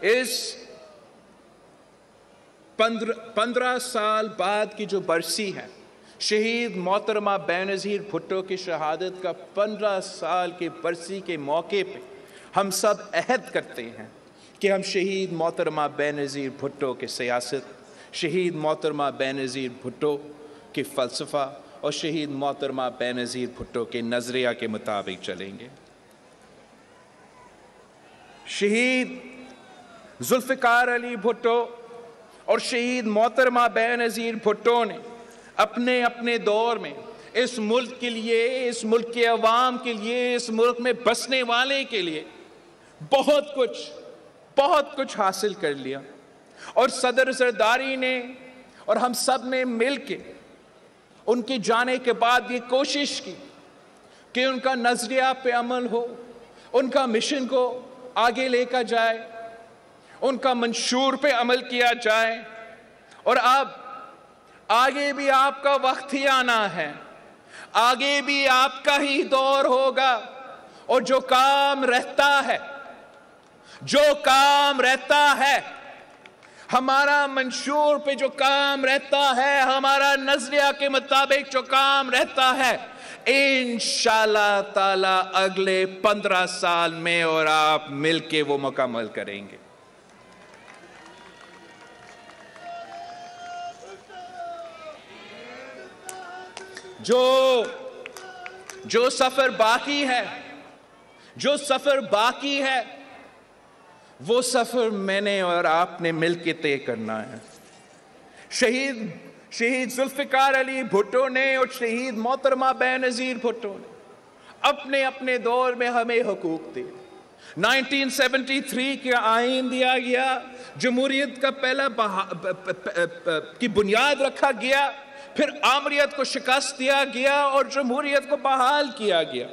इस 15 साल बाद की जो बरसी है, शहीद मोहतरमा बेनज़ीर भुट्टो की शहादत का 15 साल की बरसी के मौके पे हम सब अहद करते हैं कि हम शहीद मोहतरमा बेनज़ीर भुट्टो की सियासत, शहीद मोहतरमा बेनज़ीर भुट्टो की फ़लसफ़ा और शहीद मोहतरमा बेनज़ीर भुट्टो के नज़रिया के मुताबिक चलेंगे। शहीद जुल्फ़िकार अली भुट्टो और शहीद मोहतरमा बेनज़ीर भुट्टो ने अपने अपने दौर में इस मुल्क के लिए, इस मुल्क के अवाम के लिए, इस मुल्क में बसने वाले के लिए बहुत कुछ हासिल कर लिया। और सदर ज़रदारी ने और हम सब ने मिल के उनके जाने के बाद ये कोशिश की कि उनका नज़रिया पे अमल हो, उनका मिशन को आगे लेकर जाए, उनका मंशूर पे अमल किया जाए। और अब आगे भी आपका वक्त ही आना है, आगे भी आपका ही दौर होगा। और जो काम रहता है, हमारा मंशूर पे जो काम रहता है, हमारा नजरिया के मुताबिक जो काम रहता है, इंशाअल्लाह ताला अगले 15 साल में और आप मिलके वो मुकम्मल करेंगे। जो सफर बाकी है, वो सफर मैंने और आपने मिलके तय करना है। शहीद जुल्फ़िकार अली भुट्टो ने और शहीद मोहतरमा बेनज़ीर भुट्टो ने अपने अपने दौर में हमें हुकूक दिए। 1973 का आईन दिया गया, जमहूरियत का पहला की बुनियाद रखा गया, फिर आमरीत को शिकस्त दिया गया और जमहूरियत को बहाल किया गया।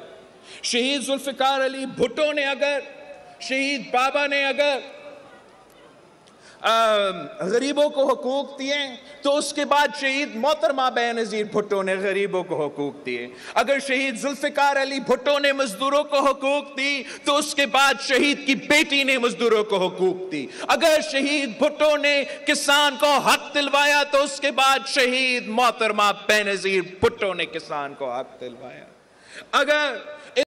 शहीद जुल्फ़िकार अली भुट्टो ने अगर, शहीद बाबा ने अगर गरीबों को हुकूक दिए, तो उसके बाद शहीद मोहतरमा बेनज़ीर भुट्टो ने गरीबों को हुकूक दिए। अगर शहीद जुल्फ़िकार अली भुट्टो ने मजदूरों को हुकूक दी, तो उसके बाद शहीद की बेटी ने मजदूरों को हुकूक दी। अगर शहीद भुट्टो ने किसान को हक दिलवाया, तो उसके बाद शहीद मोहतरमा बेनज़ीर भुट्टो ने किसान को हक दिलवाया। अगर